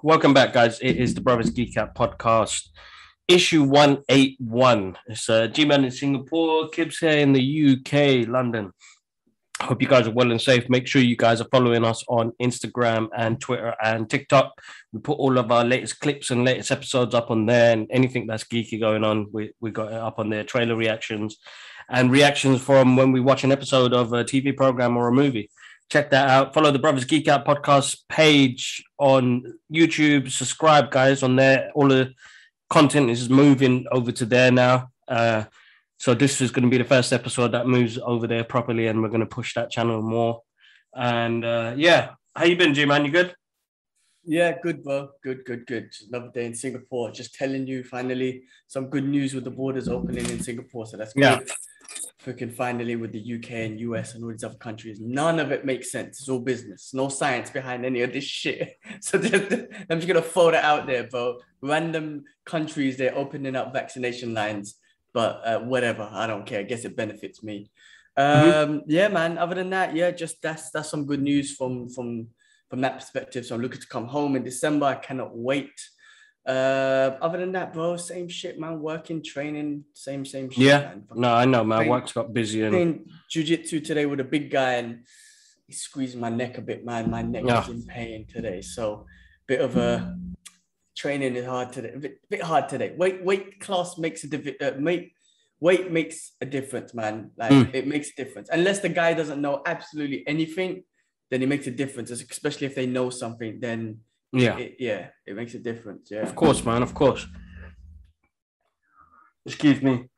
Welcome back, guys. It is the Brothers Geek podcast, issue 181. It's G-Man in Singapore, Kibs here in the UK, London. Hope you guys are well and safe. Make sure you guys are following us on Instagram and Twitter and TikTok. We put all of our latest clips and latest episodes up on there, and anything that's geeky going on, we got it up on there. Trailer reactions and reactions from when we watch an episode of a TV program or a movie. Check that out. Follow the Brothers Geek Out podcast page on YouTube. Subscribe, guys, on there. All the content is moving over to there now. So this is going to be the first episode that moves over there properly, and we're going to push that channel more. And yeah, how you been, G-Man? You good? Yeah, good, bro. Good. Another day in Singapore. Just telling you, finally, some good news with the borders opening in Singapore. So that's good. Yeah. Freaking finally with the UK and US and all these other countries. None of it makes sense. It's all business. No science behind any of this shit. So I'm just going to throw that out there, bro. Random countries, they're opening up vaccination lines. But whatever, I don't care. I guess it benefits me. Yeah, man. Other than that, yeah, just that's some good news from that perspective. So I'm looking to come home in December. I cannot wait. Other than that, bro, same shit, man. Working, training, same shit. Yeah, man. no, I know, man. Work's got busy. And jiu-jitsu today with a big guy, and he squeezed my neck a bit, man. My neck is in pain today, so bit of a training is hard today. A bit hard today. Weight class makes a difference. Weight makes a difference, man. Like it makes a difference. Unless the guy doesn't know absolutely anything, then it makes a difference. Especially if they know something, then. It makes a difference. Yeah, of course, man. Of course. Excuse me.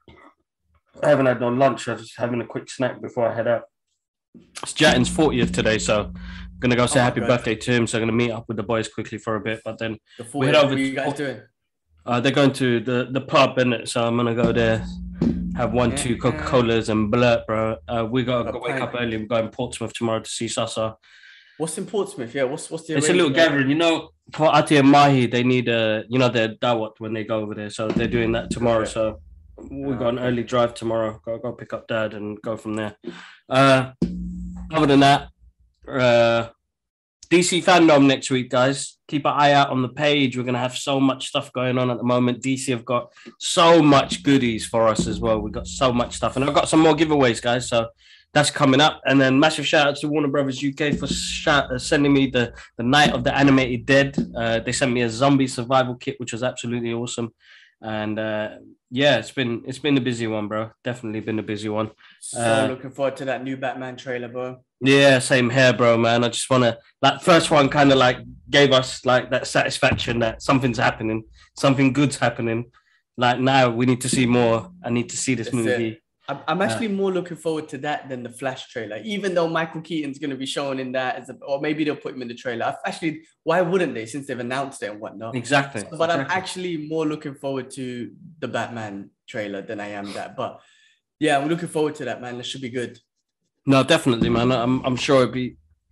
I haven't had no lunch. I'm just having a quick snack before I head out. It's Jatin's 40th today, so I'm gonna go say happy birthday to him. So I'm gonna meet up with the boys quickly for a bit, but then we head over. What are you guys doing? They're going to the pub, innit? So I'm gonna go there, have two Coca-Colas and blurt, bro. We gotta wake up early. We're going to Portsmouth tomorrow to see Sasa. What's in Portsmouth? Yeah, what's the? It's a little gathering, you know. For Ati and Mahi, they need their dawat when they go over there, so they're doing that tomorrow. So we got an early drive tomorrow. Go pick up Dad and go from there. Other than that, DC fandom next week, guys. Keep an eye out on the page. We're gonna have so much stuff going on at the moment. DC have got so much goodies for us as well. We've got so much stuff, and I've got some more giveaways, guys. So. That's coming up. And then massive shout out to Warner Brothers UK for sending me the Night of the Animated Dead. They sent me a zombie survival kit, which was absolutely awesome. And yeah, it's been a busy one, bro. Definitely been a busy one. So looking forward to that new Batman trailer, bro. Yeah, same here, bro, man. I just want to, that first one kind of like gave us like that satisfaction that something's happening, something good's happening. Like now we need to see more. I need to see this movie. I'm actually more looking forward to that than the Flash trailer, even though Michael Keaton's going to be shown in that, or maybe they'll put him in the trailer. Actually, why wouldn't they, since they've announced it and whatnot? Exactly. But I'm actually more looking forward to the Batman trailer than I am that. But yeah, I'm looking forward to that, man. This should be good. No, definitely, man. I'm sure it'd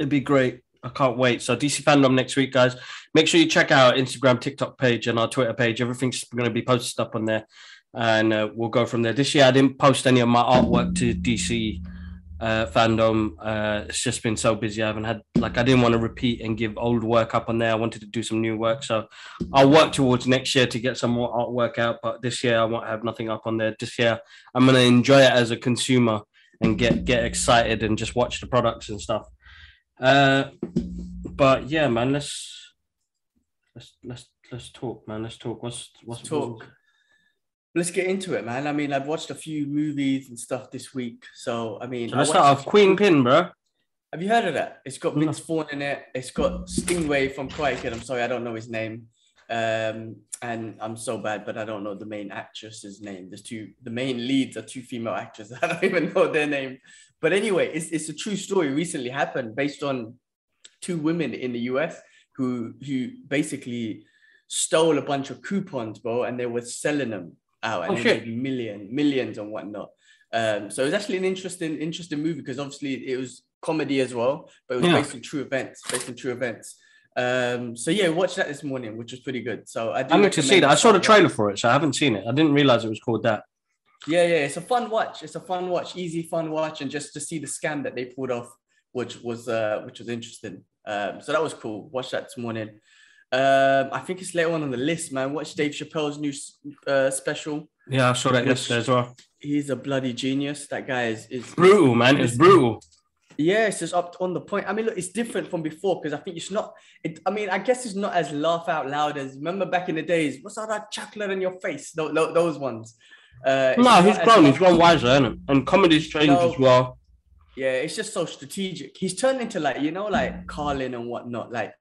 be great. I can't wait. So DC fandom next week, guys. Make sure you check out our Instagram, TikTok page, and our Twitter page. Everything's going to be posted up on there. And we'll go from there. This year, I didn't post any of my artwork to DC fandom. It's just been so busy. I didn't want to repeat and give old work up on there. I wanted to do some new work. So I'll work towards next year to get some more artwork out. But this year, I won't have nothing up on there. This year, I'm going to enjoy it as a consumer and get excited and just watch the products and stuff. But yeah, man, let's talk, man. Let's talk. Let's talk. Let's get into it, man. I mean, I've watched a few movies and stuff this week. So, I mean... Let's start off Queen Pin, bro. Have you heard of that? It's got Vince Vaughn in it. It's got Stingray from Karate Kid. I'm sorry, I don't know his name. And I'm so bad, but I don't know the main actress's name. The main leads are two female actresses. I don't even know their name. But anyway, it's a true story. Recently happened based on two women in the US who basically stole a bunch of coupons, bro, and they were selling them out, and maybe millions and whatnot. So it was actually an interesting movie because obviously it was comedy as well, but it was based on true events. So yeah, watched that this morning, which was pretty good. So I'm going to see that. I saw the trailer for it, so I haven't seen it. I didn't realize it was called that. Yeah, it's a fun watch. It's a fun watch, easy fun watch, and just to see the scam that they pulled off, which was interesting. So that was cool. Watched that this morning. I think it's later on the list, man. Watch Dave Chappelle's new special. Yeah, I saw that yesterday as well. He's a bloody genius. That guy is brutal, man. It's brutal. Yeah, it's just up on the point. I mean, look, it's different from before because I think it's not. I guess it's not as laugh out loud as remember back in the days. What's all that chocolate in your face? Those ones. No, he's grown. He's grown wiser, isn't it? And comedy's changed as well. Yeah, it's just so strategic. He's turned into like Carlin and whatnot, like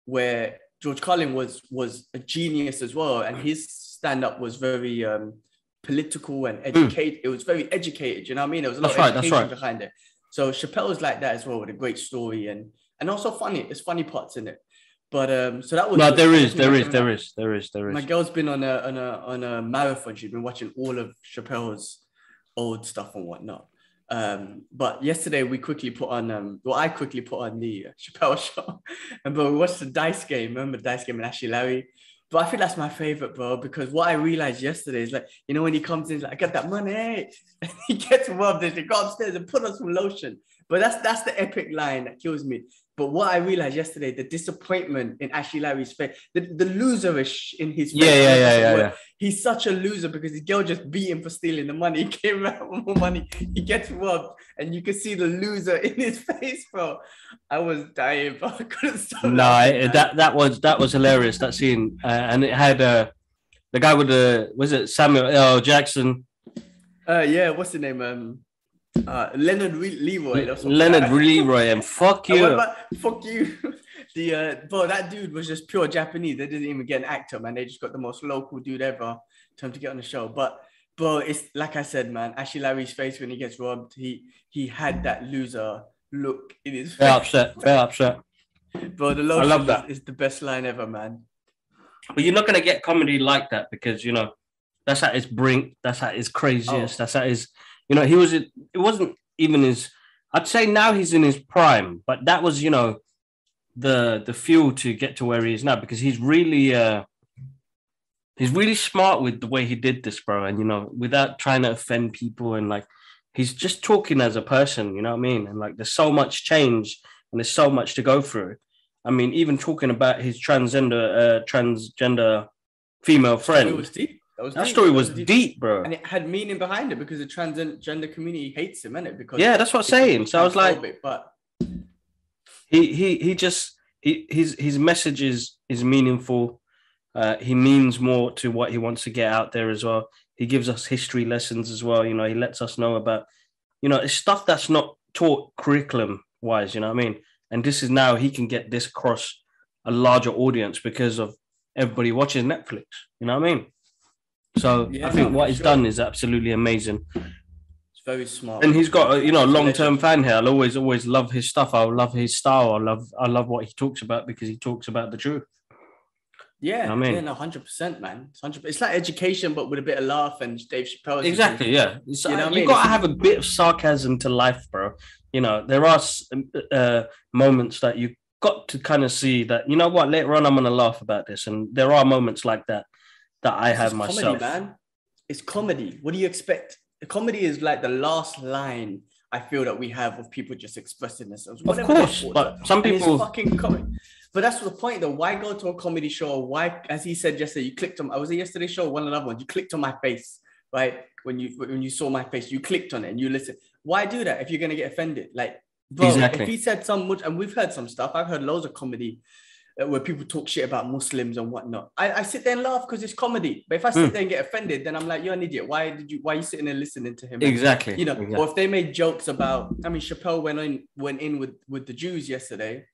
where George Carlin was a genius as well, and his stand-up was very political and educated. It was very educated. You know what I mean? There was a lot of education behind it. So Chappelle is like that as well with a great story and also funny. There's funny parts in it. But so that was there is. My girl's been on a marathon. She's been watching all of Chappelle's old stuff and whatnot. But yesterday I quickly put on the Chappelle show, and we watched the dice game. Remember the dice game and Ashley Larry? But I think that's my favorite, bro, because what I realized yesterday is like, you know, when he comes in, like, I got that money, and he gets robbed, and they go upstairs and put on some lotion. But that's the epic line that kills me. But what I realized yesterday, the disappointment in Ashley Larry's face, the loserish in his face. Yeah. He's such a loser because his girl just beat him for stealing the money. He came out with more money. He gets robbed, and you can see the loser in his face, bro. I was dying, bro. I couldn't stop. No, that was hilarious. That scene, and it had the guy with was it Samuel L. Jackson? Yeah, what's the name? Leonard Leroy. Leonard Leroy, and fuck you. Fuck you. Bro, that dude was just pure Japanese. They didn't even get an actor, man. They just got the most local dude ever to get on the show. But bro, it's like I said, man. Ashley Larry's face when he gets robbed, he had that loser look in his face. Very upset. Bro, the lotion, I love that. Is the best line ever, man. But you're not gonna get comedy like that because that's at his brink. That's at his craziest. That's at his. It wasn't even his. I'd say now he's in his prime, but that was the fuel to get to where he is now because he's really smart with the way he did this, bro. And without trying to offend people and like he's just talking as a person. You know what I mean? And like there's so much change and there's so much to go through. I mean, even talking about his transgender female friend. It was deep. That story was deep, bro. And it had meaning behind it because the transgender community hates him, innit? Because that's what I'm saying. So I was like, but his message is meaningful. He means more to what he wants to get out there as well. He gives us history lessons as well. He lets us know about, it's stuff that's not taught curriculum wise, you know what I mean? And this is now he can get this across a larger audience because of everybody watching Netflix, you know what I mean? So I think what he's done is absolutely amazing. It's very smart, and he's got a long-term fan here. I'll always love his stuff. I love his style. I love what he talks about because he talks about the truth. Yeah, you know I mean, 100%, man. 100%. It's like education, but with a bit of laugh and Dave Chappelle. Exactly, yeah. You got to have a bit of sarcasm to life, bro. There are moments that you got to kind of see that. You know what? Later on, I'm going to laugh about this, and there are moments like that. That I have myself. Comedy, man. It's comedy. What do you expect? The comedy is like the last line I feel that we have of people just expressing themselves. Of course, but some people fucking comedy. But that's the point, though. Why go to a comedy show? Why, as he said yesterday, you clicked on. I was at yesterday's show, one another one. You clicked on my face, right? When you saw my face, you clicked on it and you listened. Why do that if you're gonna get offended? Like, bro, exactly. If he said and we've heard some stuff. I've heard loads of comedy. Where people talk shit about Muslims and whatnot. I sit there and laugh because it's comedy. But if I sit there and get offended, then I'm like, you're an idiot. Why are you sitting there listening to him? Exactly. Exactly. Or if they made jokes about, Chappelle went in with the Jews yesterday,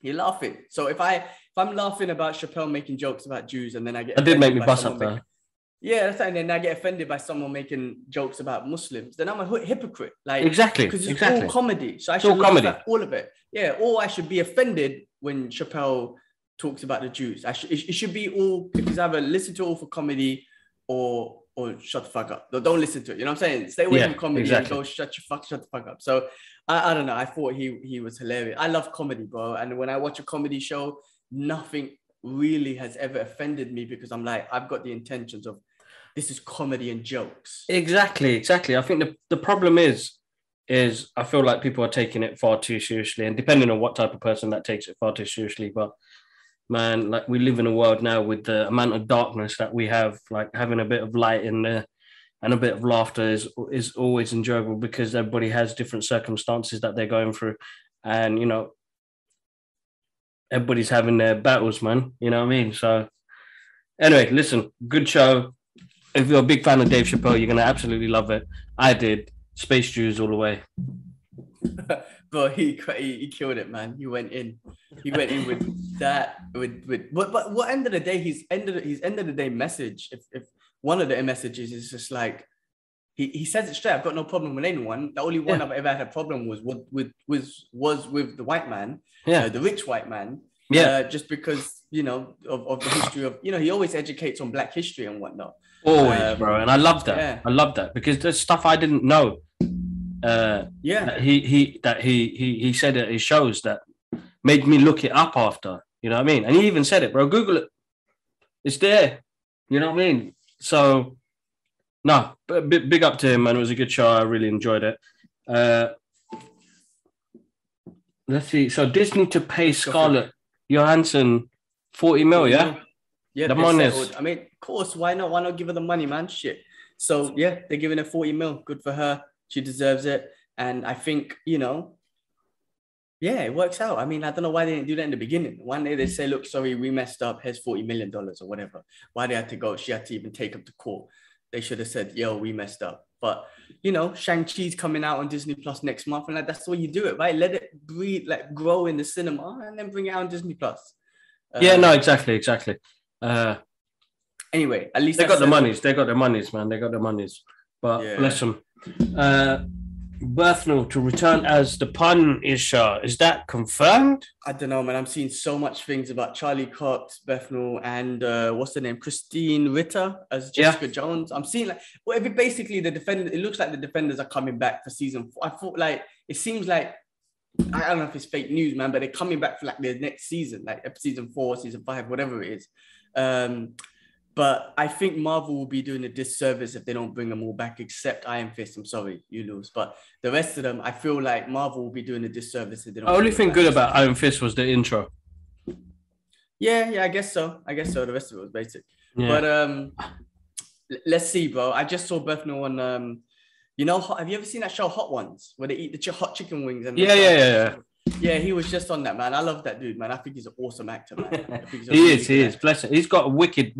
you're laughing. So if I'm laughing about Chappelle making jokes about Jews and then I get that did make me bust up though. Yeah, that's right. And then I get offended by someone making jokes about Muslims. Then I'm a hypocrite. Like exactly, because it's all comedy. So I should laugh at all of it. Yeah, or I should be offended when Chappelle talks about the Jews. It should be all. It's either listen to it all for comedy, or shut the fuck up. No, don't listen to it. You know what I'm saying? Stay away from comedy and go shut the fuck up. So I don't know. I thought he was hilarious. I love comedy, bro. And when I watch a comedy show, nothing really has ever offended me because I'm like, I've got the intentions of This is comedy and jokes. Exactly. I think the problem is I feel like people are taking it far too seriously, and depending on what type of person that takes it far too seriously. But man, like we live in a world now with the amount of darkness that we have, like having a bit of light in there and a bit of laughter is always enjoyable because everybody has different circumstances that they're going through. And, you know, everybody's having their battles, man. You know what I mean? So anyway, listen, good show. If you're a big fan of Dave Chappelle, you're going to absolutely love it. I did. Space Jews all the way. Bro, he killed it, man. He went in with that. But what end of the day, his end of the day message, if one of the messages is just like, he says it straight, I've got no problem with anyone. The only one I've ever had a problem was with the white man, the rich white man. Yeah. Just because, you know, of the history of, you know, he always educates on Black history and whatnot. Always, bro. And I love that. Yeah. I love that because there's stuff I didn't know. That he said at his shows that made me look it up after. You know what I mean? And he even said it, bro. Google it. It's there. You know what I mean? So, no, big up to him, man. It was a good show. I really enjoyed it. Let's see. So Disney to pay Scarlett Johansson 40 mil, yeah? Yeah, the money. I mean, of course, why not? Why not give her the money, man? Shit. So, yeah, they're giving her 40 mil. Good for her. She deserves it. And I think, you know, yeah, it works out. I mean, I don't know why they didn't do that in the beginning. One day they say, look, sorry, we messed up. Here's $40 million or whatever. Why they had to go? She had to even take up to court. They should have said, yo, we messed up. But, you know, Shang-Chi's coming out on Disney Plus next month. And like, that's the way you do it, right? Let it breathe, like grow in the cinema and then bring it out on Disney Plus. Exactly. Anyway, at least they got the monies. They got the monies, man. They got the monies. But bless them. Berthnell to return as the Punisher. Is that confirmed? I don't know, man. I'm seeing so much things about Charlie Cox, Berthnell, and what's the name? Christine Ritter as Jessica Jones. I'm seeing like, basically the defenders. It looks like the defenders are coming back for season 4. I thought like it seems like I don't know if it's fake news, man, but they're coming back for like their next season, like season 4, season 5, whatever it is. But I think Marvel will be doing a disservice if they don't bring them all back, except Iron Fist. I'm sorry, you lose. But the rest of them, I feel like Marvel will be doing a disservice if they don't. The only thing good about Iron Fist was the intro. Yeah, I guess so. The rest of it was basic. Yeah. But let's see, bro. I just saw Berthnell on, you know, have you ever seen that show Hot Ones, where they eat the hot chicken wings? And Yeah, he was just on that, man. I love that dude, man. I think he's an awesome actor, man. He is. Bless him. He's got a wicked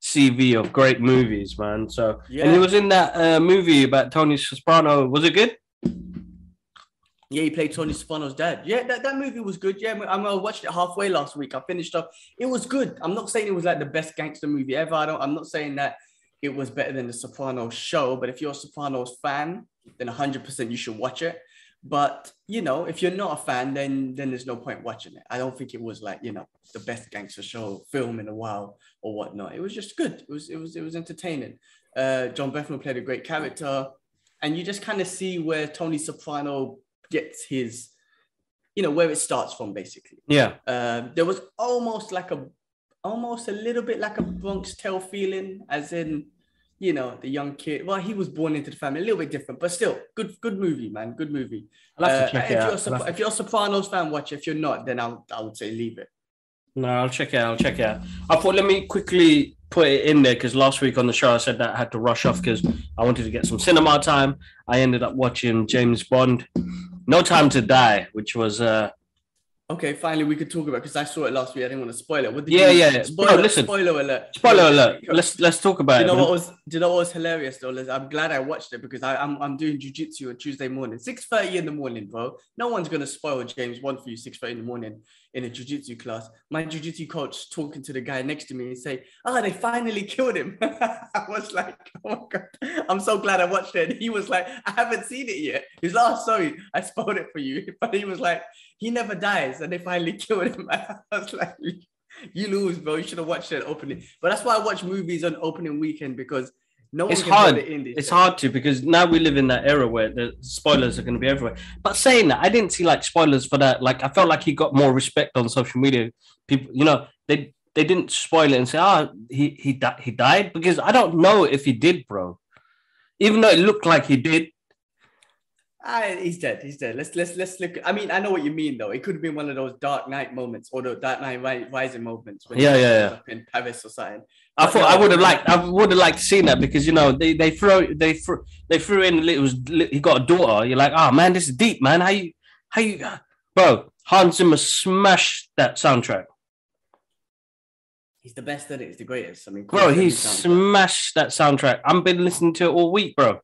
CV of great movies, man. So, and he was in that movie about Tony Soprano. Was it good? Yeah, he played Tony Soprano's dad. Yeah, that movie was good. Yeah, I watched it halfway last week. I finished up. It was good. I'm not saying it was like the best gangster movie ever. I'm not saying that it was better than the Sopranos show. But if you're a Sopranos fan, then 100% you should watch it. But, you know, if you're not a fan, then there's no point watching it. I don't think it was like, you know, the best gangster show film in a while or whatnot. It was just good. It was entertaining. John Bethel played a great character. And you just kind of see where Tony Soprano gets his, you know, where it starts from, basically. Yeah. There was almost a little bit like a Bronx Tale feeling, as in, you know, the young kid. Well, he was born into the family, a little bit different, but still, good movie, man. Good movie. I'll have to check it out. If you're a Sopranos fan, watch it. If you're not, then I would say leave it. No, I'll check it out. I thought, let me quickly put it in there, because last week on the show I said that I had to rush off because I wanted to get some cinema time. I ended up watching James Bond, No Time to Die, which was... Okay, finally we could talk about, because I saw it last week. I didn't want to spoil it. What did Spoiler alert. Spoiler alert. Let's talk about it. Do you know what was hilarious though? I'm glad I watched it, because I'm doing jiu-jitsu on Tuesday morning, 6:30 in the morning, bro. No one's gonna spoil James Bond for you 6:30 in the morning in a jiu-jitsu class. My jiu-jitsu coach talking to the guy next to me and say, they finally killed him. I was like, oh my God, I'm so glad I watched it. And he was like, I haven't seen it yet. He's like, oh, sorry, I spoiled it for you. But he was like, he never dies, and they finally killed him. I was like, you lose, bro. You should have watched it opening. But that's why I watch movies on opening weekend, because no one can hard. Put it in this. It's hard to, because now we live in that era where the spoilers are going to be everywhere. But saying that, I didn't see like spoilers for that. Like, I felt like he got more respect on social media. People, you know, they didn't spoil it and say, he died, because I don't know if he did, bro. Even though it looked like he did. He's dead. He's dead. Let's look. I mean, I know what you mean, though. It could have been one of those Dark Knight moments or the Dark Knight Rising moments when he was up in Paris or something. I thought I would have liked to see that, because they threw in he got a daughter. You're like, oh man, this is deep, man. How you, bro? Hans Zimmer smashed that soundtrack. He's the best at it. He's the greatest. I mean, bro, he smashed that soundtrack. I've been listening to it all week, bro.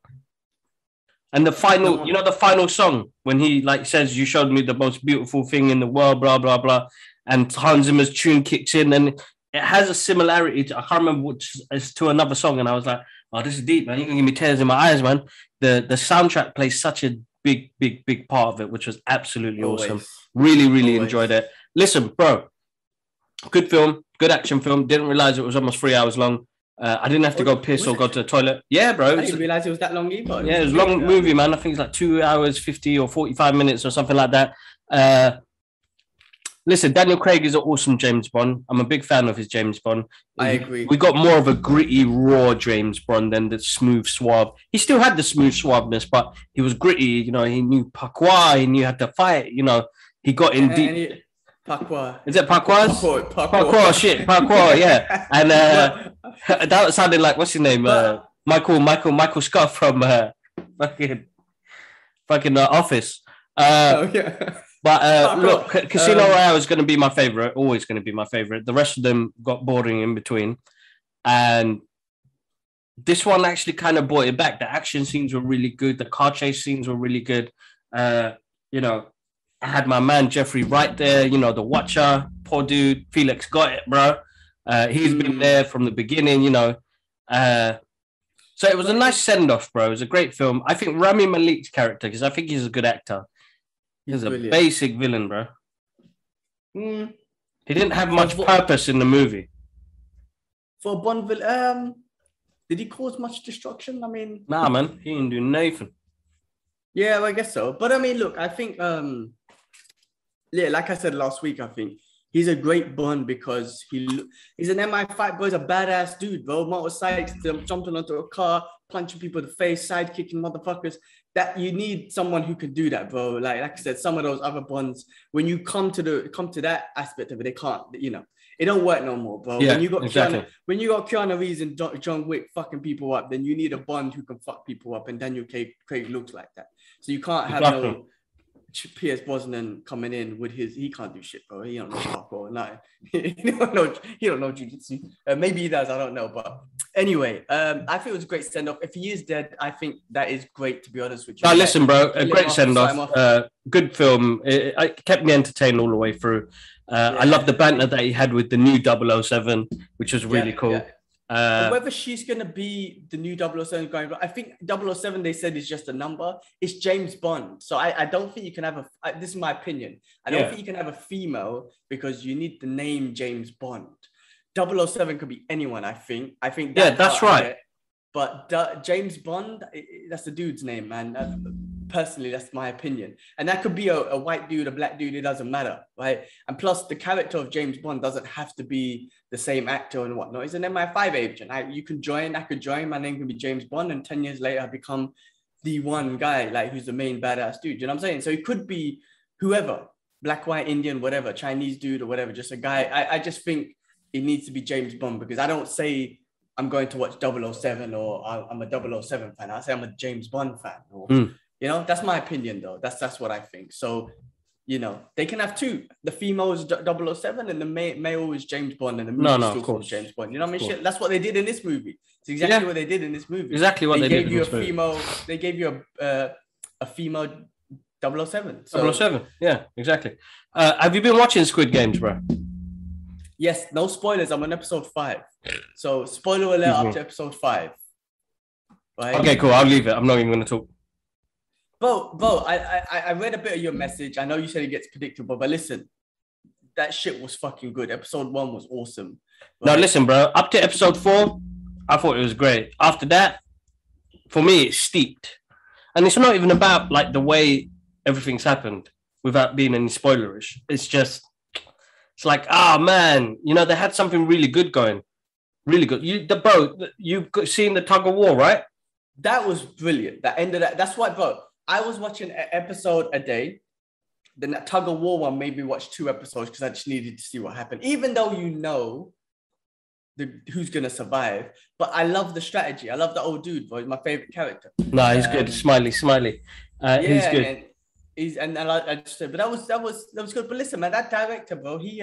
And the final, the final song when he says, "You showed me the most beautiful thing in the world," blah blah blah, and Hans Zimmer's tune kicks in, and it has a similarity to, I can't remember which, it's to another song, and I was like, "Oh, this is deep, man! You're gonna give me tears in my eyes, man." The soundtrack plays such a big part of it, which was absolutely awesome. Really enjoyed it. Listen, bro, good film, good action film. Didn't realize it was almost 3 hours long. I didn't have to go piss or go to the toilet. Yeah, bro. I didn't realize it was that long either. Yeah, it was a long movie, man. I think it's like 2 hours, 50 or 45 minutes or something like that. Listen, Daniel Craig is an awesome James Bond. I'm a big fan of his James Bond. I agree. We got more of a gritty, raw James Bond than the smooth, suave. He still had the smooth suaveness, but he was gritty. He knew parkour. He knew how to fight. He got in deep. Parkour. Is it parkour? Parkour, shit. Parkour, yeah. And that sounded like, what's his name? Michael Scott from fucking Office. But look, Casino Royale is going to be my favorite. Always going to be my favorite. The rest of them got boring in between. And this one actually kind of brought it back. The action scenes were really good. The car chase scenes were really good. I had my man Jeffrey Wright there, the Watcher, poor dude. Felix got it, bro. He's been there from the beginning, So it was a nice send-off, bro. It was a great film. I think Rami Malek's character, because I think he's a good actor. He's a basic villain, bro. He didn't have much purpose in the movie. For a Bond villain, did he cause much destruction? I mean... Nah, man. He didn't do nothing. Yeah, well, I guess so. But I mean, look, I think... like I said last week, I think he's a great Bond because he's an MI5, bro. He's a badass dude, bro. Motorcycles, jumping onto a car, punching people in the face, side kicking motherfuckers. That you need someone who can do that, bro. Like I said, some of those other Bonds, when you come to that aspect of it, they can't, it don't work no more, bro. Yeah, when you got exactly. When you got Keanu Reeves and John Wick fucking people up, then you need a Bond who can fuck people up, and Daniel Craig looks like that. So you can't have no Pierce Brosnan coming in with he can't do shit, bro. He don't know parkour, nothing. he don't know jiu-jitsu. Maybe he does, I don't know. But anyway, I think it was a great send-off. If he is dead, I think that is great, to be honest with you. No, listen, bro, a great send-off. Good film. It kept me entertained all the way through. I love the banter that he had with the new 007, which was really cool. Yeah. Whether she's going to be the new 007 going, I think 007, they said, is just a number. It's James Bond. So I don't think you can have this is my opinion. I don't think you can have a female because you need the name James Bond. 007 could be anyone, I think. That's right. But James Bond, that's the dude's name, man. Personally, that's my opinion. And that could be a white dude, a black dude, it doesn't matter, right? And plus, the character of James Bond doesn't have to be the same actor and whatnot. He's an MI5 agent. I could join, my name can be James Bond, and 10 years later, I become the one guy, who's the main badass dude. You know what I'm saying? So it could be whoever, black, white, Indian, whatever, Chinese dude or whatever, just a guy. I just think it needs to be James Bond, because I don't say I'm going to watch 007 or I'm a 007 fan. I say I'm a James Bond fan. Or, that's my opinion, though. That's what I think. So, they can have two. The female is 007 and the male is James Bond, and the movie is still called James Bond. You know what I mean? Shit, that's what they did in this movie. It's exactly what they did in this movie. Exactly what they did in this movie. They gave you a female 007. 007, yeah, exactly. Have you been watching Squid Games, bro? Yes, no spoilers. I'm on episode 5. So, spoiler alert up to episode 5. Right? Okay, cool. I'll leave it. I'm not even going to talk. Bo, I read a bit of your message. I know you said it gets predictable, but listen, that shit was fucking good. Episode 1 was awesome. Right? No, listen, bro. Up to episode 4, I thought it was great. After that, for me, it's steeped. And it's not even about, the way everything's happened without being any spoilerish. It's just... It's like, oh man, you know, they had something really good going. Really good. You've seen the tug of war, right? That was brilliant. That ended that. That's why, bro. I was watching an episode a day. Then that tug of war one made me watch 2 episodes because I just needed to see what happened. Even though you know who's gonna survive, but I love the strategy. I love the old dude, bro. He's my favorite character. No, he's good. Smiley. Yeah, He's good. and he's and I just but that was good. But listen, man, that director, bro, he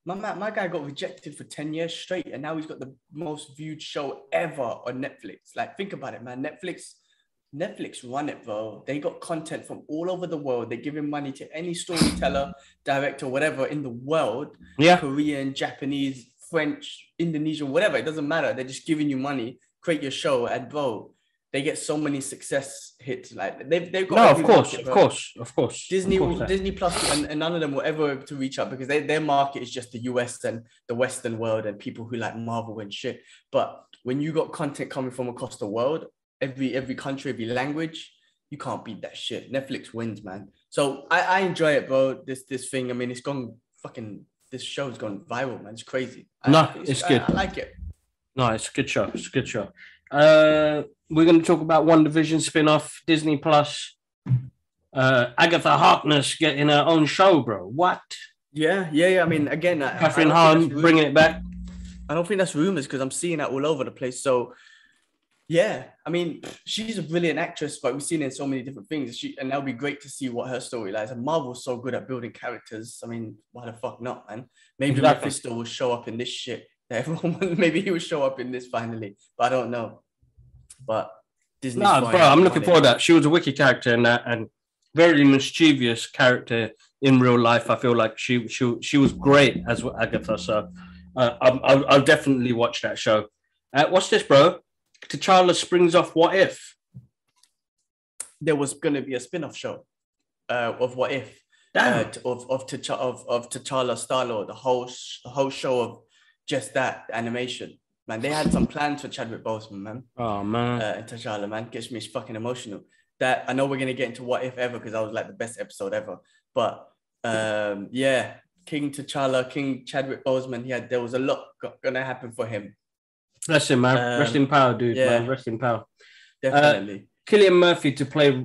my guy got rejected for 10 years straight, and now he's got the most viewed show ever on Netflix. Like, think about it, man. Netflix run it, bro. They got content from all over the world. They're giving money to any storyteller, director, whatever in the world. Yeah. Korean, Japanese, French, Indonesian, whatever. It doesn't matter. They're just giving you money, create your show, and bro, they get so many success hits. Like they've got. No, of course. Disney Plus, and none of them were ever able to reach out because their market is just the US and the Western world and people who like Marvel and shit. But when you got content coming from across the world, every country, every language, you can't beat that shit. Netflix wins, man. So I enjoy it, bro. This thing. I mean, it's gone fucking. This show's gone viral, man. It's crazy. It's good. I like it. No, it's a good show. It's a good show. We're going to talk about WandaVision spin-off, Disney Plus. Agatha Harkness getting her own show, bro. What? Yeah. I mean, again, Catherine Hahn bringing it back. I don't think that's rumors because I'm seeing that all over the place. So, yeah, I mean, she's a brilliant actress, but we've seen her in so many different things. And that'll be great to see what her story is. And Marvel's so good at building characters. I mean, why the fuck not, man? Maybe Mephisto will show up in this shit. Maybe he will show up in this finally, but I don't know. But Disney. No, bro, I'm looking forward to that. She was a wicked character in that, and very mischievous character in real life. I feel like she was great as Agatha. So I'll definitely watch that show. What's this, bro? T'Challa springs off What If. There was going to be a spin-off show of What If. Of T'Challa Star-Lord, the whole show of just that animation. Man, they had some plans for Chadwick Boseman, man. Oh, man. And T'Challa, man, gets me fucking emotional. That I know we're gonna get into What If ever because that was like the best episode ever. But yeah, King T'Challa, King Chadwick Boseman, there was a lot gonna happen for him. Bless him, man. Rest in power, dude. Yeah. Man. Rest in power. Definitely. Cillian Murphy to play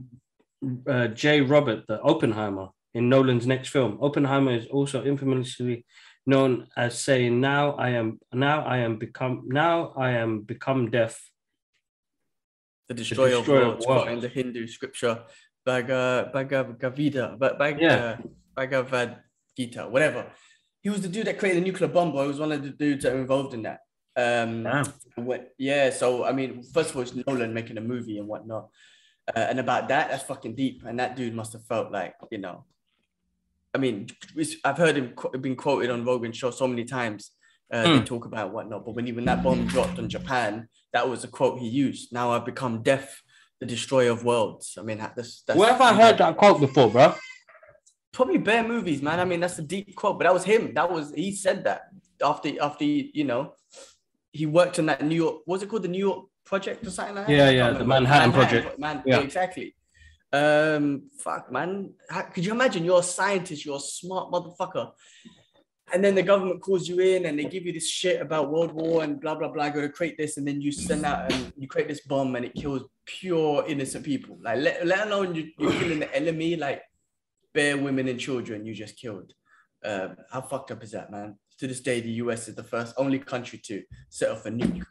J. Robert, the Oppenheimer, in Nolan's next film. Oppenheimer is also infamously known as saying, "Now I am become deaf." The destroyer of worlds, quoting the Hindu scripture, Bhagavad Gita, whatever. He was the dude that created the nuclear bomb, bro. He was one of the dudes that were involved in that. So I mean, first of all, it's Nolan making a movie and whatnot, and about that's fucking deep. And that dude must have felt like, you know, I mean, I've heard him being quoted on Rogan's show so many times. They talk about whatnot, but when that bomb dropped on Japan, that was a quote he used. Now I've become deaf, the destroyer of worlds. I mean, that's where have I heard that quote before, bro? Probably Bear movies, man. I mean, that's a deep quote, but that was him. He said that after you know, he worked on that New York. What was it called? The New York Project or something like that? Yeah, the Manhattan Project. Yeah, exactly. Fuck, man. Could you imagine? You're a scientist. You're a smart motherfucker. And then the government calls you in and they give you this shit about World War and blah, blah, blah. Go to create this. And then you send out and you create this bomb and it kills pure innocent people. Like, let alone you're killing the enemy, like bare women and children you just killed. How fucked up is that, man? To this day, the US is the only country to set off a nuke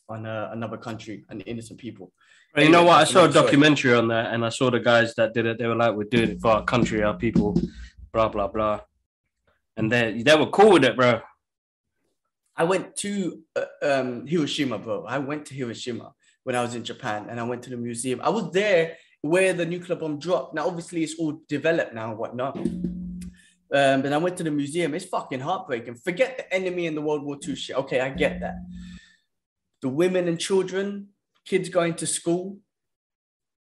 on another country and innocent people. You know what? I saw a documentary on that and I saw the guys that did it. They were like, we're doing it for our country, our people, blah, blah, blah. And they were cool with it, bro. I went to Hiroshima, bro. I went to Hiroshima when I was in Japan and I went to the museum. I was there where the nuclear bomb dropped. Now, obviously, it's all developed now and whatnot. But I went to the museum. It's fucking heartbreaking. Forget the enemy and the World War II shit. Okay, I get that. The women and children, kids going to school,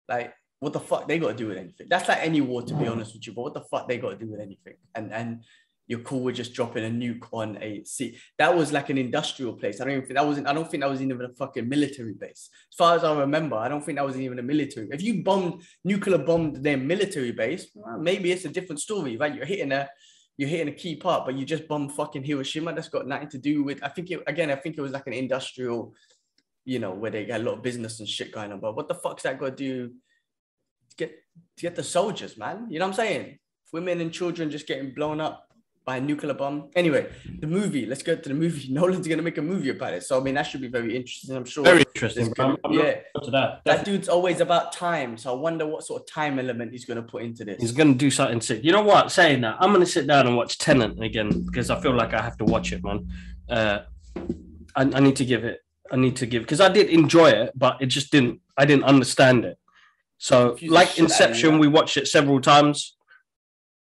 like, what the fuck they got to do with anything? That's like any war, to be honest with you. But what the fuck they got to do with anything? And you're cool with just dropping a nuke on a sea. That was like an industrial place. I don't think that was even a fucking military base. As far as I remember, I don't think that was even a military. If you nuclear bombed their military base, well, maybe it's a different story, right? You're hitting you're hitting a key part, but you just bombed fucking Hiroshima. That's got nothing to do with. I think it was like an industrial, where they got a lot of business and shit going on. But what the fuck's that got to do? To get the soldiers, man. You know what I'm saying? Women and children just getting blown up by a nuclear bomb. Anyway, the movie. Let's go to the movie. Nolan's gonna make a movie about it, so I mean that should be very interesting. I'm sure. Very interesting. That dude's always about time, so I wonder what sort of time element he's gonna put into this. He's gonna do something sick. You know what? Saying that, I'm gonna sit down and watch Tenet again because I feel like I have to watch it, man. I need to give because I did enjoy it, but it just didn't. I didn't understand it. So, like Inception, we watched it several times.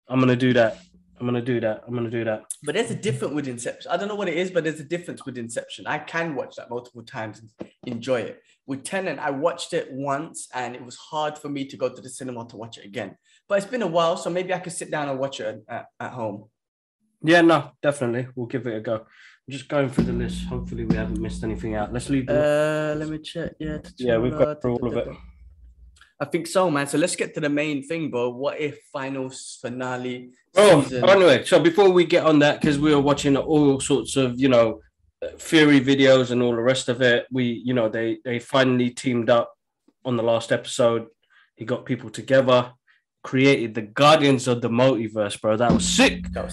I'm gonna do that. But there's a difference with Inception. I don't know what it is, but there's a difference with Inception. I can watch that multiple times and enjoy it. With Tenet, I watched it once and it was hard for me to go to the cinema to watch it again. But it's been a while, so maybe I could sit down and watch it at home. Yeah, no, definitely. We'll give it a go. I'm just going through the list. Hopefully we haven't missed anything out. Let's leave. Let me check. Yeah, we've got through all of it. I think so, man. So let's get to the main thing, bro. What if finale? Anyway, so before we get on that, because we were watching all sorts of, theory videos and all the rest of it, they finally teamed up on the last episode. He got people together, created the Guardians of the Multiverse, bro. That was sick. That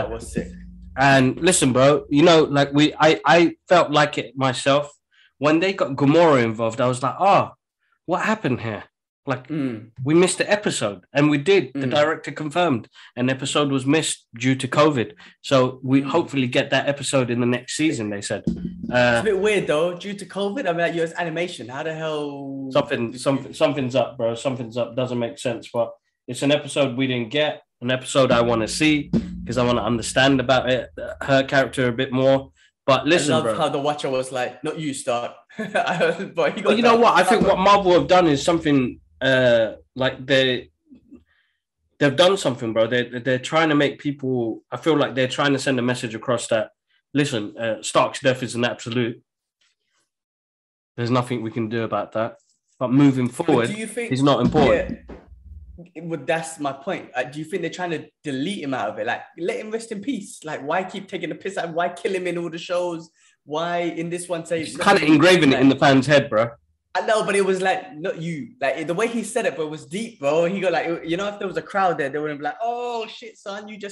was sick. And listen, bro, I felt like it myself. When they got Gamora involved, I was like, what happened here? We missed the episode, and we did. The director confirmed an episode was missed due to COVID. So we hopefully get that episode in the next season, they said. It's a bit weird, though, due to COVID. I mean, like, US animation. How the hell? Something's up, bro. Something's up. Doesn't make sense, but it's an episode we didn't get, an episode I want to see because I want to understand about it, her character a bit more. But listen, I love bro, how the Watcher was like, not you, Stark. But you know what? I think what Marvel have done is something like they've done something, bro. They're trying to make people. I feel like they're trying to send a message across that. Listen, Stark's death is an absolute. There's nothing we can do about that. But moving forward, he's not important. Well, that's my point. Do you think they're trying to delete him out of it? Like, let him rest in peace. Like, why keep taking the piss out of him? Why kill him in all the shows? Why in this one say... He's kind of engraving it in the fan's head, bro. I know, but it was like, not you. Like, the way he said it, but it was deep, bro. He got like, if there was a crowd there, they would have been like, oh, shit, son, you got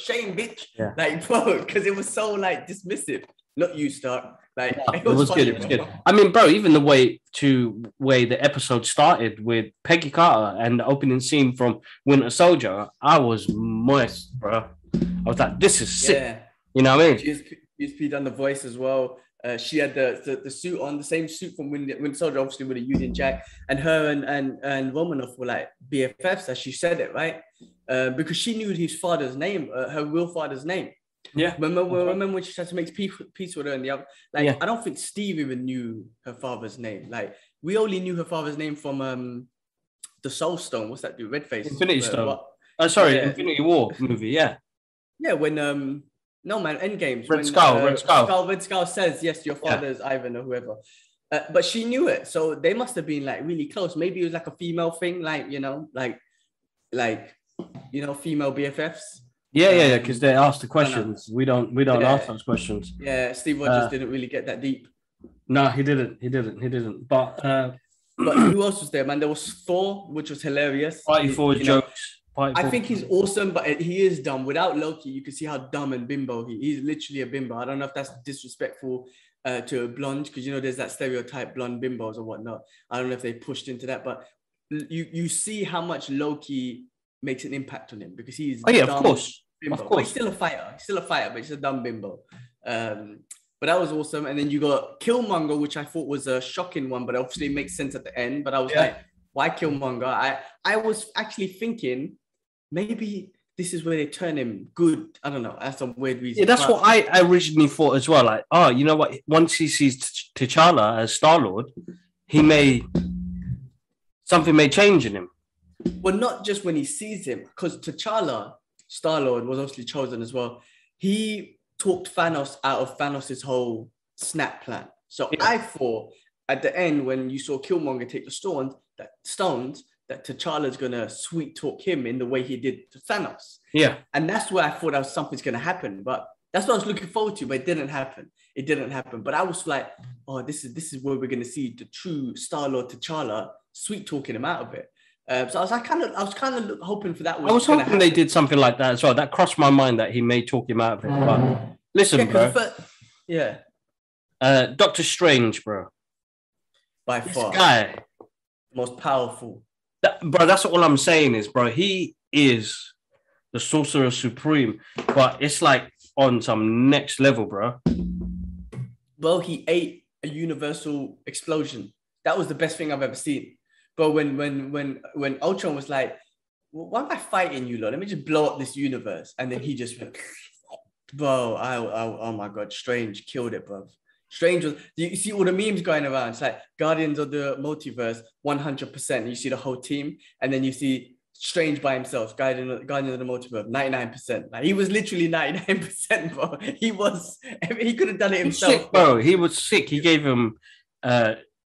shamed, bitch. Yeah. Like, bro, because it was so, like, dismissive. Not you, Stark. Like, yeah, it was funny, good. It was good. I mean, bro, even the way the episode started with Peggy Carter and the opening scene from Winter Soldier, I was moist, bro. I was like, this is sick. Yeah. You know what I mean? GSP done the voice as well. She had the suit on, the same suit from Winter Soldier, obviously with a Union Jack. And her and Romanoff were like BFFs, as she said it, right? Because she knew his father's name, her real father's name. Yeah. Remember when she tried to make peace with her and the other? Like, yeah. I don't think Steve even knew her father's name. Like, we only knew her father's name from the Soul Stone. What's that dude? Redface. Infinity Stone. Infinity War movie. Yeah. Yeah. When no man, Endgames. Red Skull says yes, your father is Ivan or whoever. But she knew it, so they must have been like really close. Maybe it was like a female thing, like female BFFs. Yeah, because they asked the questions. We don't ask those questions. Yeah, Steve Rogers didn't really get that deep. No, he didn't. But who else was there, man? There was Thor, which was hilarious. Thor's jokes. I think he's awesome, but he is dumb. Without Loki, you can see how dumb and bimbo he's literally a bimbo. I don't know if that's disrespectful to a blonde, because there's that stereotype blonde bimbos or whatnot. I don't know if they pushed into that, but you see how much Loki makes an impact on him, because he's dumb, of course. Bimbo. Of course. But he's still a fighter, but he's a dumb bimbo. But that was awesome. And then you got Killmonger, which I thought was a shocking one, but obviously it makes sense at the end. But I was like, why Killmonger? I was actually thinking maybe this is where they turn him good. I don't know. That's some weird reason. Yeah, that's what I originally thought as well. Like, you know what? Once he sees T'Challa as Star-Lord, something may change in him. Well, not just when he sees him, because T'Challa, Star-Lord, was obviously chosen as well. He talked Thanos out of Thanos' whole snap plan. So I thought at the end, when you saw Killmonger take the stones, that T'Challa's gonna sweet talk him in the way he did to Thanos. Yeah. And that's where I thought that was something's gonna happen. But that's what I was looking forward to, but it didn't happen. It didn't happen. But I was like, oh, this is where we're gonna see the true Star-Lord T'Challa sweet talking him out of it. So I was kind of hoping for that. I was hoping they did something like that as well. That crossed my mind that he may talk him out of it. But listen, bro. Doctor Strange, bro. By far, this guy, most powerful. Bro, that's all I'm saying is, bro, he is the Sorcerer Supreme, but it's like on some next level, bro. Well, he ate a universal explosion. That was the best thing I've ever seen. But when Ultron was like, well, why am I fighting you, Lord? Let me just blow up this universe. And then he just went, bro, oh my God, Strange killed it, bro. Strange was, you see all the memes going around. It's like Guardians of the Multiverse, 100%. You see the whole team. And then you see Strange by himself, Guardians of the Multiverse, 99%. Like, he was literally 99%, bro. He could have done it himself. Sick, bro. He was sick. He gave him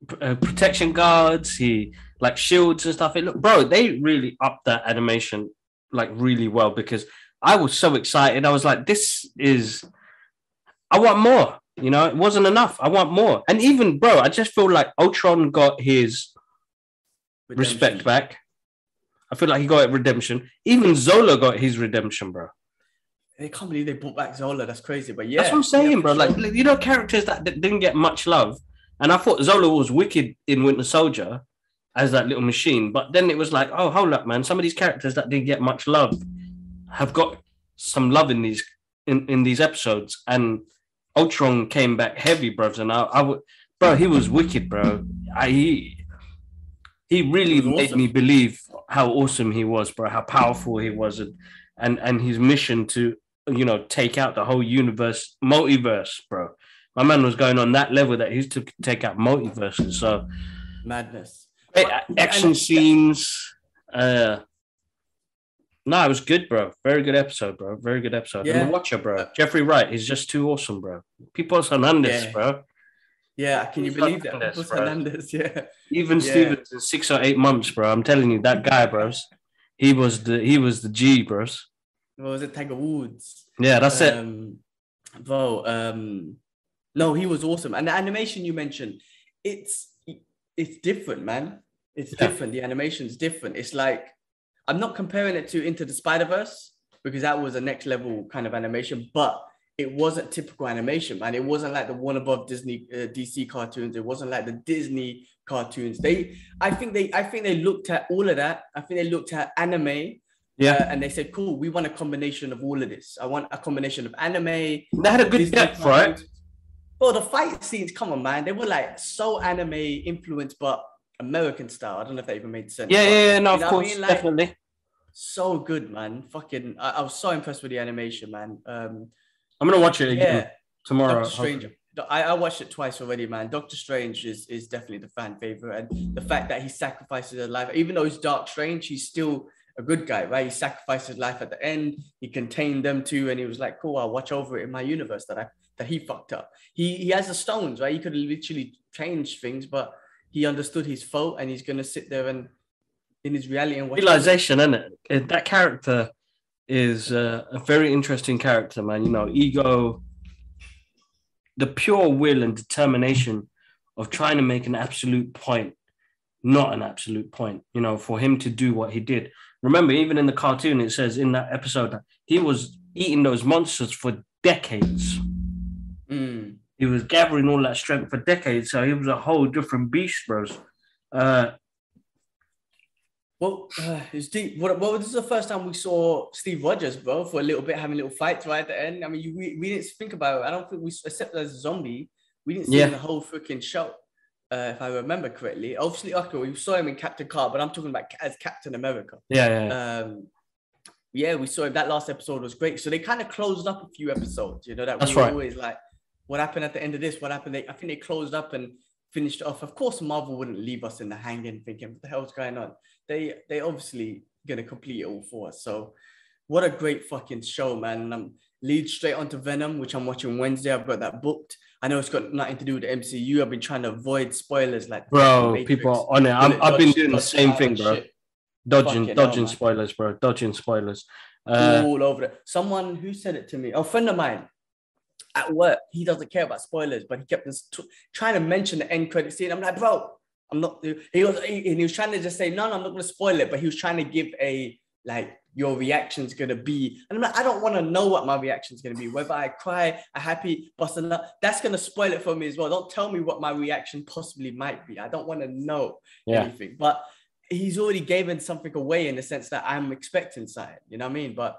protection guards, he like shields and stuff. Bro, they really upped that animation like really well, because I was so excited. I was like, I want more. You know, it wasn't enough. I want more. And even, bro, I just feel like Ultron got his respect back. I feel like he got redemption. Even Zola got his redemption, bro. I can't believe they brought back Zola. That's crazy. But yeah. That's what I'm saying, bro. Sure. Like, you know, characters that didn't get much love. And I thought Zola was wicked in Winter Soldier as that little machine. But then it was like, oh, hold up, man. Some of these characters that didn't get much love have got some love in these episodes. And Ultron came back heavy, bro. And bro, he was wicked, bro. He really made me believe how awesome he was, bro. How powerful he was, and his mission to, you know, take out the whole multiverse, bro. My man was going on that level that he used to take out multiverses. So madness. Action scenes. No, it was good, bro. Very good episode, bro. Very good episode. Yeah. And the Watcher, bro. Jeffrey Wright is just too awesome, bro. People Hernandez, bro. Yeah, can you believe that? People Hernandez, yeah. Even Stevens in 6 or 8 months, bro. I'm telling you, that guy, bros. He was the G, bros. What was it? Tiger Woods. Yeah, that's it. No, he was awesome. And the animation you mentioned, it's different, man. It's different. The animation's different. It's like, I'm not comparing it to Into the Spider-Verse, because that was a next level kind of animation, but it wasn't typical animation, man. It wasn't like the one above Disney, DC cartoons. It wasn't like the Disney cartoons. I think they looked at all of that. I think they looked at anime. Yeah, and they said, cool, we want a combination of all of this. I want a combination of anime. They had a good Disney depth, right? Well, the fight scenes, come on, man. They were like so anime influenced, but American style. I don't know if that even made sense. Yeah, no, of course, like, definitely. So good, man. Fucking, I was so impressed with the animation, man. I'm gonna watch it again tomorrow. Doctor Strange. I watched it twice already, man. Doctor Strange is definitely the fan favorite, and the fact that he sacrifices his life, even though he's Dark Strange, he's still a good guy, right? He sacrificed his life at the end. He contained them too, and he was like, "Cool, I'll watch over it in my universe that he fucked up." He has the stones, right? He could literally change things, but he understood his fault, and he's gonna sit there and in his reality and watch realization, isn't it? That character is a very interesting character, man. You know, ego, the pure will and determination of trying to make an absolute point, not an absolute point, you know, for him to do what he did. Remember, even in the cartoon, it says in that episode that he was eating those monsters for decades. He was gathering all that strength for decades, so he was a whole different beast, bros. It's deep. This is the first time we saw Steve Rogers, bro, for a little bit, having little fights right at the end. I mean, we didn't think about it. I don't think we, except as a zombie, we didn't see him the whole freaking show, if I remember correctly. Obviously, okay, we saw him in Captain Carter, but I'm talking about as Captain America. Yeah, we saw him. That last episode was great. So they kind of closed up a few episodes, you know, that we were always like, what happened at the end of this? What happened? I think they closed up and finished off. Of course, Marvel wouldn't leave us in the hanging thinking, what the hell's going on? They obviously going to complete it all for us. So what a great fucking show, man. And lead straight onto Venom, which I'm watching Wednesday. I've got that booked. I know it's got nothing to do with the MCU. I've been trying to avoid spoilers like bro, Matrix, people are on it. I've been doing the same thing, bro. Shit. Dodging spoilers, bro. Dodging spoilers. All over it. Someone who said it to me, a friend of mine at work, he doesn't care about spoilers, but he kept trying to mention the end credit scene. I'm like, bro, I'm not. He was trying to just say, no, I'm not going to spoil it, but he was trying to give your reaction's going to be. And I'm like, I don't want to know what my reaction's going to be. Whether I cry, I'm happy, busting up, that's going to spoil it for me as well. Don't tell me what my reaction possibly might be. I don't want to know anything. But he's already given something away in the sense that I'm expecting something. You know what I mean? But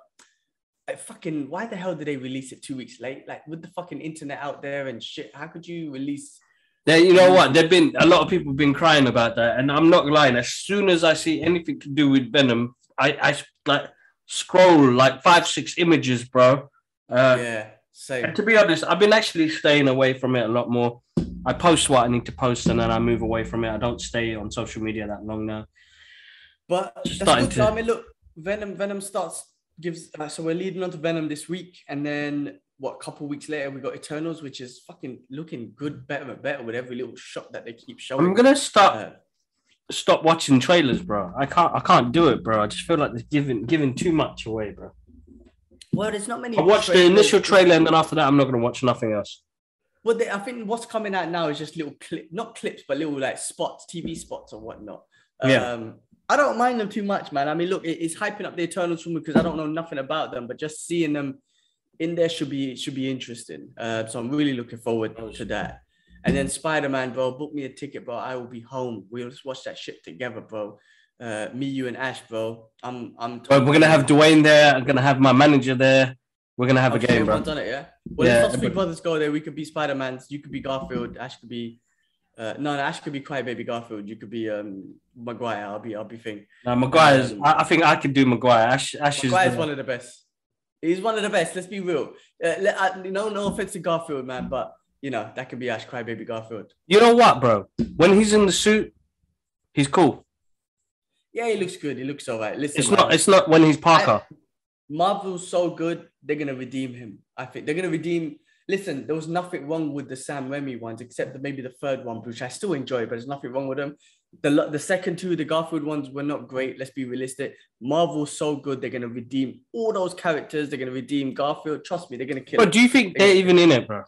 why the hell did they release it 2 weeks late? Like, with the fucking internet out there and shit, how could you release? Yeah, you know what? A lot of people have been crying about that, and I'm not lying. As soon as I see anything to do with Venom, I like scroll like 5-6 images, bro. Same. And to be honest, I've been actually staying away from it a lot more. I post what I need to post, and then I move away from it. I don't stay on social media that long now. But that's good. I mean, look, Venom gives. So we're leading on to Venom this week, and then a couple of weeks later we got Eternals, which is fucking looking good, better and better with every little shot that they keep showing. I'm gonna stop watching trailers, bro. I can't do it, bro. I just feel like they're giving too much away, bro. Well, there's not many. I watched the initial trailer, and then after that, I'm not gonna watch nothing else. Well, I think what's coming out now is just little not clips, but little like spots, TV spots or whatnot. I don't mind them too much, man. I mean, look, it's hyping up the Eternals for me because I don't know nothing about them, but just seeing them in there should be interesting. So I'm really looking forward to that. And then Spider-Man, bro, book me a ticket, bro. I will be home. We'll just watch that shit together, bro. Me, you, and Ash, bro. We're gonna have Dwayne there. I'm gonna have my manager there. We're gonna have a game, bro. Done it, yeah. Well, if us three brothers go there, we could be Spider-Mans. You could be Garfield. Ash could be. Ash could be Crybaby Garfield. You could be Maguire. I'll be thing. No, Maguire's. I think I could do Maguire. Ash Maguire's one of the best. He's one of the best. Let's be real. No offense to Garfield, man, but that could be Ash Crybaby Garfield. You know what, bro? When he's in the suit, he's cool. Yeah, he looks good. He looks all right. Listen, it's not when he's Parker. Marvel's so good, they're gonna redeem him. I think they're gonna redeem. Listen, there was nothing wrong with the Sam Raimi ones, except maybe the third one, which I still enjoy, but there's nothing wrong with them. The second two, the Garfield ones, were not great. Let's be realistic. Marvel's so good, they're going to redeem all those characters. They're going to redeem Garfield. Trust me, they're going to kill But do you think they're even in it, bro?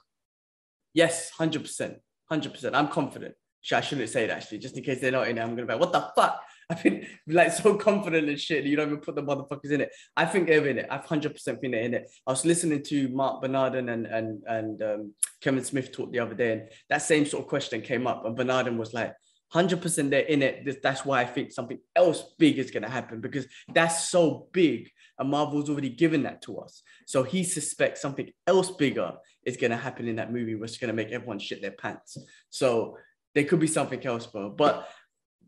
Yes, 100%. 100%. I'm confident. I shouldn't say that, actually, just in case they're not in it. I'm going to be like, what the fuck? I've been so confident and shit. You don't even put the motherfuckers in it. I think they're in it. I 100% think they're in it. I was listening to Mark Bernardin and Kevin Smith talk the other day, and that same sort of question came up. And Bernardin was like, 100% they're in it. That's why I think something else big is going to happen, because that's so big and Marvel's already given that to us. So he suspects something else bigger is going to happen in that movie, which is going to make everyone shit their pants. So there could be something else, bro. But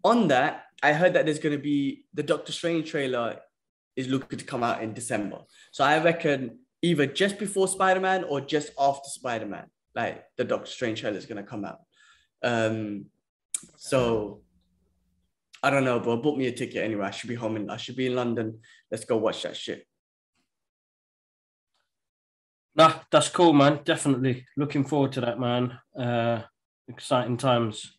on that, I heard that there's going to be the Doctor Strange trailer is looking to come out in December. So I reckon either just before Spider-Man or just after Spider-Man, like the Doctor Strange trailer is going to come out. So I don't know, bro. Book me a ticket anyway. I should be home I should be in London. Let's go watch that shit. Nah, that's cool, man. Definitely looking forward to that, man. Exciting times.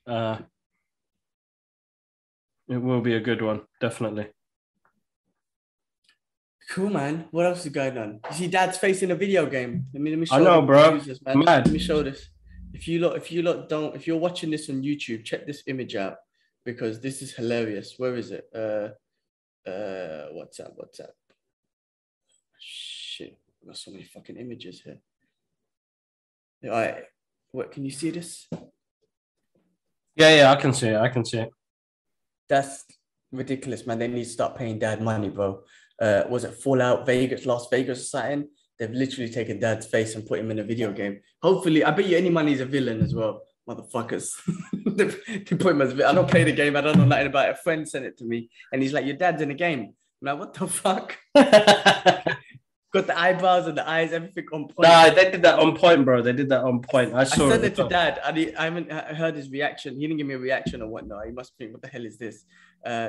It will be a good one, definitely. Cool, man. What else is going on? You see Dad's face in a video game. Let me show I know, bro. This, man. Let me show this. If you're watching this on YouTube, check this image out, because this is hilarious. Where is it? WhatsApp. Shit, I've got so many fucking images here. All right, what, can you see this? Yeah, I can see it. That's ridiculous, man. They need to start paying Dad money, bro. Was it Fallout Vegas, Las Vegas or something? They've literally taken Dad's face and put him in a video game. Hopefully, I bet you any money's a villain as well, motherfuckers. they put him as a villain. I don't play the game. I don't know nothing about it. A friend sent it to me, and he's like, "Your dad's in a game." I'm like, "What the fuck?" Got the eyebrows and the eyes, everything on point. Nah, they did that on point, bro. They did that on point. I sent it to Dad. I haven't heard his reaction. He didn't give me a reaction or whatnot. He must think, "What the hell is this?"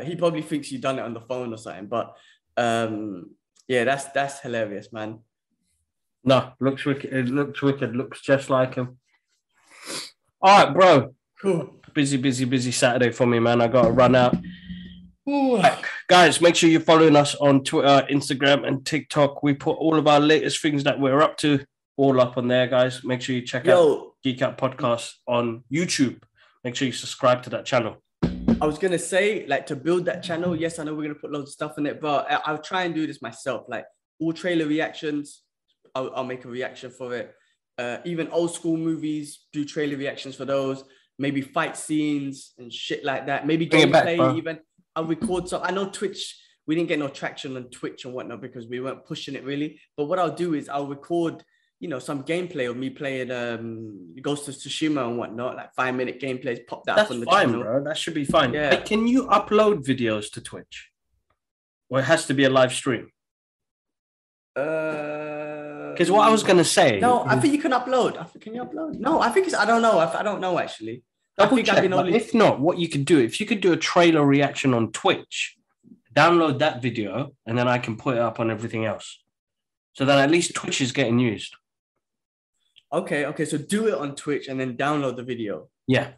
He probably thinks you done it on the phone or something. But yeah, that's hilarious, man. No, looks wicked. It looks wicked. Looks just like him. All right, bro. Cool. Busy Saturday for me, man. I got to run out. Guys, make sure you're following us on Twitter, Instagram, and TikTok. We put all of our latest things that we're up to all up on there, guys. Make sure you check out Geek Out Podcast on YouTube. Make sure you subscribe to that channel. I was gonna say, like, to build that channel, yes, I know we're gonna put loads of stuff in it, but I'll try and do this myself. Like, all trailer reactions, I'll make a reaction for it. Even old school movies, do trailer reactions for those. Maybe fight scenes and shit like that. Maybe gameplay even. I'll record some. I know Twitch, we didn't get no traction on Twitch and whatnot because we weren't pushing it really. But what I'll do is I'll record, you know, some gameplay of me playing Ghost of Tsushima and whatnot, like 5-minute gameplays, pop that up on the channel. Bro. That should be fine. Yeah. Like, can you upload videos to Twitch? Or it has to be a live stream? Because what I was going to say... No, I think you can upload. Can you upload? No, I think it's... I don't know. I don't know, actually. Double check, if not, what you could do, if you could do a trailer reaction on Twitch, download that video, and then I can put it up on everything else. So then at least Twitch is getting used. Okay. So do it on Twitch and then download the video. Yeah.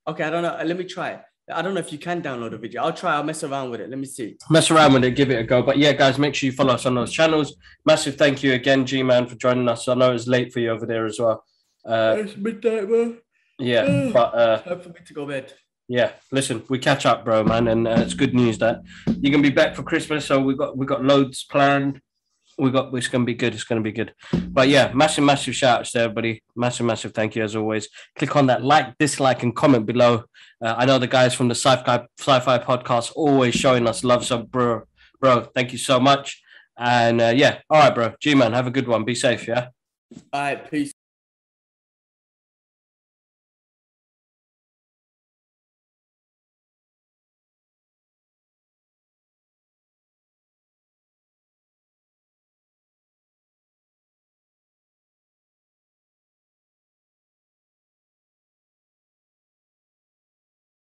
Okay, I don't know. Let me try. I don't know if you can download a video. I'll try. I'll mess around with it. Let me see. Mess around with it. Give it a go. But yeah, guys, make sure you follow us on those channels. Massive thank you again, G-Man, for joining us. I know it's late for you over there as well. It's midnight, bro. Yeah, but time for me to go to bed. Yeah, listen, we catch up, bro, man, and it's good news that you're gonna be back for Christmas. So we got loads planned. It's gonna be good. It's gonna be good. But yeah, massive shout outs to everybody. Massive thank you as always. Click on that like, dislike, and comment below. I know the guys from the sci-fi podcast always showing us love. So bro, thank you so much. And yeah, all right, bro. G-Man, have a good one. Be safe. Yeah. All right, peace.